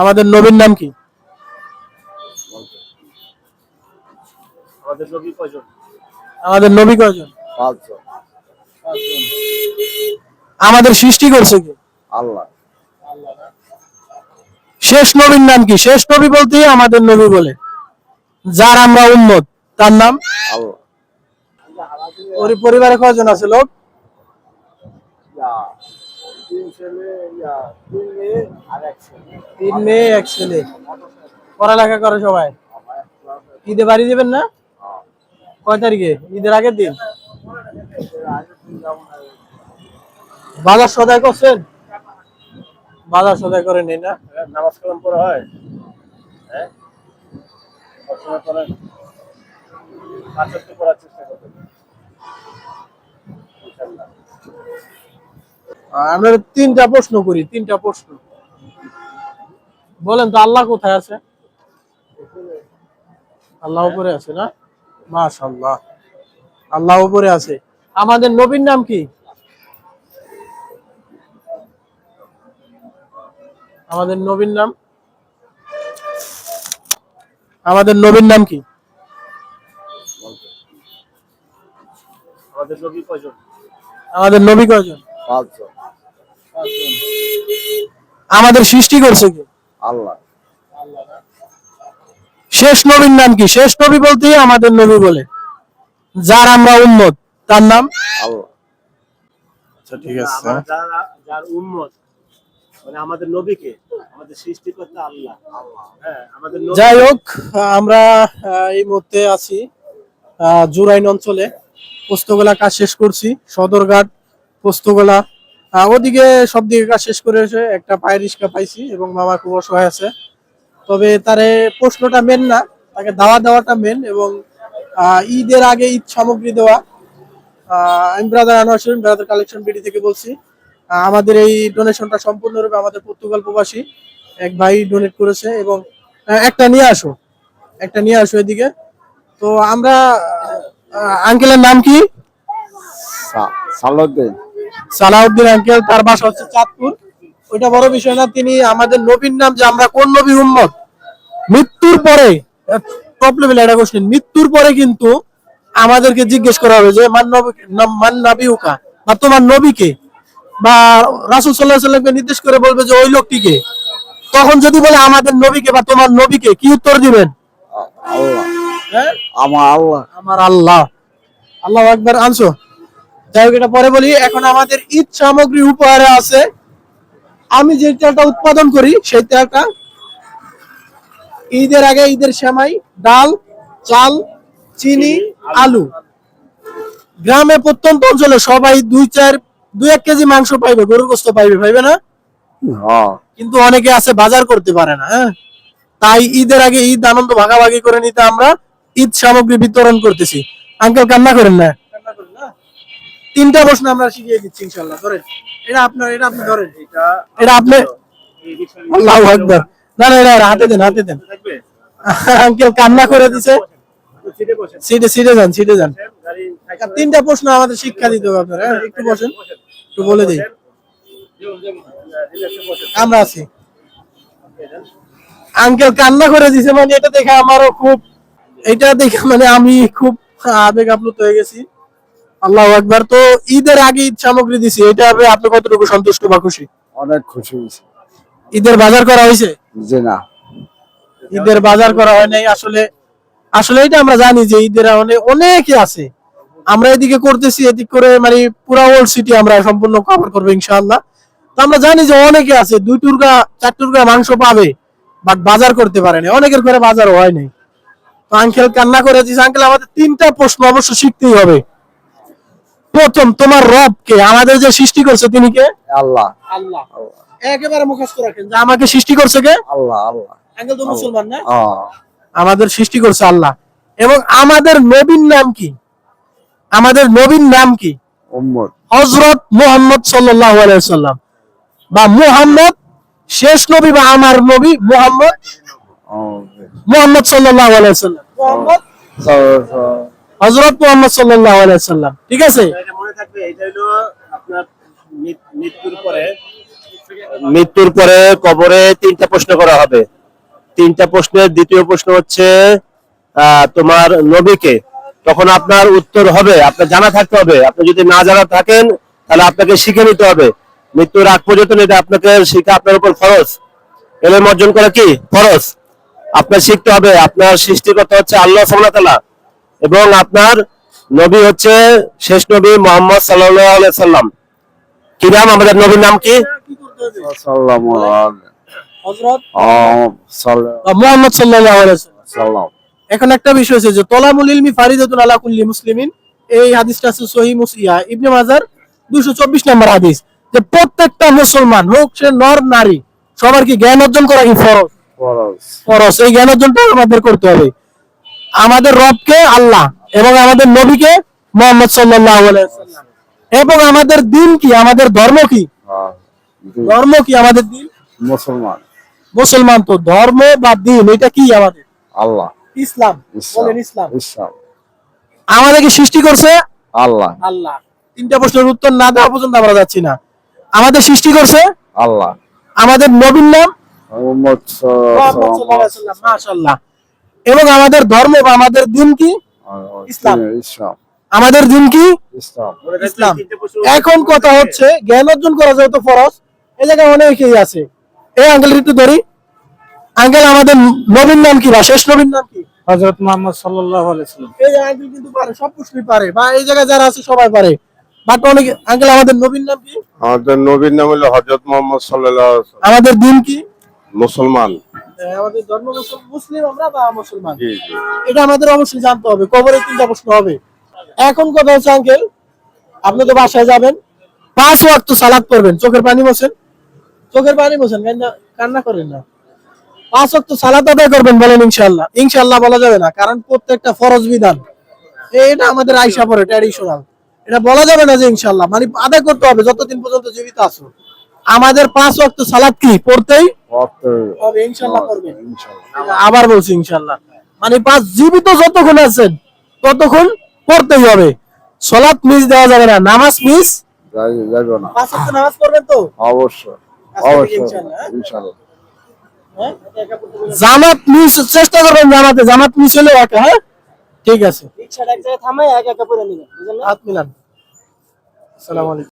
আমাদের নবীর নাম কি? আমাদের নবী কয়জন? আমাদের সৃষ্টি করছে কে? আল্লাহ। শেষ নবীর নাম কি? শেষ নবী বলতে আমাদের নবী বলে, যার আমরা উম্মত, তার নাম আল্লাহ। ওর পরিবারে কয়জন আছে লোক? তিন মেয়ে এক ছেলে। পড়ালেখা করে সবাই? ঈদে বাড়ি যাবেন না? কয় তারিখে? ঈদের আগের দিন? বাজার সদাই করছেন? বাজার সদাই করে নেই না? নামাজ কালাম পড়া হয়? হ্যাঁ, পড়াশোনা করেন, পড়ার চেষ্টা করবেন ইনশাআল্লাহ। আমরা তিনটা প্রশ্ন করি, তিনটা প্রশ্ন বলেন তো। আল্লাহ কোথায় আছে? আল্লাহ উপরে আছে না? মাশাআল্লাহ, আল্লাহ উপরে আছে। আমাদের নবীর নাম কি? আমাদের নবীর নাম, আমাদের নবীর নাম কি? আমাদের নবী কয়জন? আমাদের নবী কয়জন? পাঁচজন। আমাদের সৃষ্টি করছে কে? আল্লাহ। শেষ নবীর নাম কি? শেষ নবী বলতে আমাদের নবী বলে, যার আমরা উম্মত, তার নাম আল্লাহ। আচ্ছা ঠিক আছে। আমরা যার উম্মত মানে আমাদের নবীকে, আমাদের সৃষ্টিকর্তা আল্লাহ। হ্যাঁ, আমাদের নবী। যাই হোক, আমরা এই মুহূর্তে আছি জুরাইন অঞ্চলে। পোস্তগোলা কাজ শেষ করছি, সদরঘাট, পোস্তগোলা, ওদিকে সব দিকে কাজ শেষ করে এসে একটা পায়ের রিস্কা পাইছি এবং মামা খুব অসহায় আছে। তবে তারে প্রশ্নটা মেন না, তাকে দাওয়া দেওয়াটা মেন। এবং ঈদের আগে ঈদ সামগ্রী দেওয়া। আমি ব্রাদার আনোয়ার শরীফ, ব্রাদার কালেকশন বিডি থেকে বলছি। আমাদের এই ডোনেশনটা সম্পূর্ণরূপে আমাদের পর্তুগাল প্রবাসী এক ভাই ডোনেট করেছে। এবং একটা নিয়ে আসো, একটা নিয়ে আসো এদিকে। তো আমরা আঙ্কেলের নাম কি? সালাউদ্দিন। সালাউদ্দিন আঙ্কেল, তার বাসা হচ্ছে চাঁদপুর। ওইটা বড় বিষয় না, তিনি আমাদের নবীর নাম, যে আমরা কোন নবীর উম্মত, মৃত্যুর পরে টপ লেভেল একটা কোশ্চেন, মৃত্যুর পরে কিন্তু আমাদেরকে জিজ্ঞেস করা হবে যে মান নাবিউকা, বা তোমার নবীকে, বা রাসূল সাল্লাল্লাহু আলাইহি সাল্লামকে নির্দেশ করে বলবে যে ওই লোকটিকে। তখন যদি বলে আমাদের নবীকে বা তোমার নবীকে, কি উত্তর দিবেন? আল্লাহ। হ্যাঁ, আমার আল্লাহ। আমার আল্লাহ। আল্লাহু আকবার। আনছো? যাই হোক, এটা পরে বলি। এখন আমাদের ঈদ সামগ্রী উপহারে আছে। আমি যে তেলটা উৎপাদন করি সেই তেলটা ঈদের আগে ঈদের সেমাই, ডাল, চাল, চিনি, আলু। গ্রামে প্রত্যন্ত অঞ্চলে সবাই দুই এক কেজি মাংস পাইবে, গরুর গোস্ত পাইবে, পাইবে না? হ্যাঁ। কিন্তু অনেকে আছে বাজার করতে পারে না। হ্যাঁ, তাই ঈদের আগে ঈদ আনন্দ ভাগাভাগি করে নিতে আমরা ঈদ সামগ্রী বিতরণ করতেছি। আঙ্কেল কান্না করেন না। তিনটা প্রশ্ন আমরা শিখিয়ে দিচ্ছি ইনশাআল্লাহ। ধরেন, এটা আপনার, এটা আপনি ধরেন, এটা আপনি। আল্লাহু আকবার। না না, এটা হাতে দেন, হাতে দেন। আঙ্কেল কান্না করে দিছে। সিটে সিটে যান, সিটে যান। তিনটা প্রশ্ন আমাদের শিক্ষা দিতে হবে আপনারা। একটু বসেন, একটু বলে দিই। আমরা আছি। আঙ্কেল কান্না করে দিছে, মানে এটা দেখে আমারও খুব, এটা দেখে মানে আমি খুব আবেগ আপ্লুত হয়ে গেছি। আল্লাহু আকবার। তো ঈদের আগে ঈদ সামগ্রী দিছি, এটা আপনি কতটুকু সন্তুষ্ট বা খুশি? অনেক খুশি হয়েছে। ঈদের বাজার করা হয়েছে? যে না, ঈদের বাজার করা হয় নাই আসলে। আসলে এটা আমরা জানি যে ঈদের অনেকে আছে, আমরা এদিকে করতেছি, এদিক করে মানে পুরো ওল্ড সিটি আমরা সম্পূর্ণ কভার করবো ইনশাআল্লাহ। তো আমরা জানি যে অনেকে আছে 2 টুকরা 4 টুকরা মাংস পাবে, বাট বাজার করতে পারে না, অনেকের ঘরে বাজার হয় নাই। তো আঙ্কেল কান্না করে দিয়েছে। আঙ্কেল, আমাদের তিনটা প্রশ্ন অবশ্য শিখতেই হবে। প্রথম, তোমার রব কে? আমাদের যে সৃষ্টি করছে তিনি কে? আল্লাহ। আল্লাহ। একেবারে মুখস্থ রাখেন যে আমাকে সৃষ্টি করছে কে? আল্লাহ। আল্লাহ। আঙ্কেল তো মুসলমান না? হ্যাঁ। আমাদের সৃষ্টি করছে আল্লাহ। এবং আমাদের নবীর নাম কি? আমাদের নবীর নাম কি? উম্মত। হযরত মুহাম্মদ সাল্লাল্লাহু আলাইহি ওয়াসাল্লাম, বা মুহাম্মদ। শেষ নবী বা আমার নবী মুহাম্মদ, মুহাম্মদ সাল্লাল্লাহু আলাইহি ওয়াসাল্লাম, মুহাম্মদ হযরত মুহাম্মদ সাল্লাল্লাহু আলাইহি ওয়াসাল্লাম। ঠিক আছে? এটা মনে থাকবে। এটা হলো আপনার মৃত্যুর পরে মৃত্যুর পরে কবরে তিনটা প্রশ্ন করা হবে। তিনটা প্রশ্নের দ্বিতীয় প্রশ্ন হচ্ছে তোমার নবীকে। তখন আপনার উত্তর হবে, আপনার জানা থাকতে হবে। আপনি যদি না জানা থাকেন তাহলে আপনাকে শিখে নিতে হবে। মৃত্যুর আগ পর্যন্ত এটা আপনাকে শিখা আপনার উপর ফরজ। এলম অর্জন করা কি ফরজ। আপনার শিখতে হবে আপনার সৃষ্টিকর্তা হচ্ছে আল্লাহ সুবহানাহু ওয়া তাআলা এবং আপনার নবী হচ্ছে শেষ নবী মুহাম্মদ সাল্লাল্লাহু আলাইহি সাল্লাম। কি নাম আমাদের নবীর নাম কি? সাল্লামু আলাইহি হযরত সাল্লাম মুহাম্মদ সাল্লাল্লাহু আলাইহি ওয়াসাল্লাম। সাল্লাম। এখন একটা বিষয় আছে যে তলাবুল ইলমি ফারিদাতুন আলা কুল্লি মুসলিমিন, এই হাদিসটা আছে সহিহ ইবনে মাজার 224 নম্বর হাদিস, যে প্রত্যেকটা মুসলমান হোক সে নর নারী সবার কি জ্ঞান অর্জন করা কি ফরজ? ফরজ। ফরজ। এই জ্ঞান অর্জনটা আমাদের করতে হবে। আমাদের রবকে আল্লাহ এবং আমাদের নবীকে মুহাম্মদ সাল্লাল্লাহু আলাইহি ওয়াসাল্লাম, এবং আমাদের দিন কি, আমাদের ধর্ম কি, হ্যাঁ, ধর্ম কি আমাদের দিন। মুসলমান মুসলমান তো ধর্ম বা দিন এটা কি আমাদের? আল্লাহ। ইসলাম। ইসলাম। বলেন ইসলাম। ইসলাম। আমাদেরকে সৃষ্টি করছে আল্লাহ। আল্লাহ। তিনটা প্রশ্নের উত্তর না দেওয়া পর্যন্ত আমরা যাচ্ছি না। আমাদের সৃষ্টি করছে আল্লাহ। আমাদের নবীর নাম মুহাম্মদ মুহাম্মদ সাল্লাল্লাহু আলাইহি ওয়াসাল্লাম, মাশাআল্লাহ। এবং আমাদের ধর্ম বা আমাদের দিন কি? ইসলাম। ইসলাম। আমাদের দিন কি? ইসলাম। ইসলাম। এখন কথা হচ্ছে জ্ঞান অর্জন করা যেহেতু ফরজ, এই জায়গায় অনেকেই আছে। এই আঙ্কেল একটু ধরি। আঙ্কেল আমাদের নবীর নাম কি বা শেষ নবীর নাম কি? হযরত মুহাম্মদ সাল্লাল্লাহু আলাইহি ওয়াসাল্লাম। এই আঙ্কেল কিন্তু পারে, সব প্রশ্নই পারে, বা এই জায়গায় যারা আছে সবাই পারে। বাট অনেকে আঙ্কেল আমাদের নবীর নাম কি? আমাদের নবীর নাম হলো হযরত মুহাম্মদ সাল্লাল্লাহু আলাইহি ওয়াসাল্লাম। আমাদের দিন কি? মুসলমান। আমাদের ধর্ম মুসলিম আমরা বা মুসলমান, জি জি। এটা আমাদের অবশ্যই জানতে হবে। কবরে তিনটা প্রশ্ন হবে। এখন কথা হচ্ছে আঙ্কেল, আপনি তো বাসায় যাবেন, 5 ওয়াক্ত সালাত পড়বেন, চোখের পানি মোছেন, চোখের পানি মোছেন, কান্না করেন না। 5 ওয়াক্ত সালাত আদায় করবেন, বলেন ইনশাআল্লাহ। ইনশাআল্লাহ বলা যাবে না, কারণ প্রত্যেকটা ফরজ বিধান এটা আমাদের আইসা পড়ে ট্র্যাডিশনাল। এটা বলা যাবে না যে ইনশাআল্লাহ, মানে আদায় করতে হবে যতদিন পর্যন্ত জীবিত আছো। আমাদের 5 ওয়াক্ত সালাত কি পড়তেই হবে, ইনশাআল্লাহ করবেন। আবার বলছি ইনশাআল্লাহ, মানে 5 জীবিত যতক্ষণ আছেন ততক্ষণ পড়তেই হবে। সালাত মিস দেওয়া যাবে না, নামাজ মিস যাইব না। 5 ওয়াক্ত নামাজ পড়বেন তো অবশ্যই। আজকে থেকে অবশ্যই। ইনশাআল্লাহ, হ্যাঁ? ইনশাআল্লাহ। হ্যাঁ? জামাত মিস চেষ্টা করবেন, জামাত মিস হলে একা, হ্যাঁ ঠিক আছে। রিকশাটা এক জায়গায় থামায় একা একা পড়ে নিবেন, বুঝলেন? হাত মিলান। আসসালামু আলাইকুম।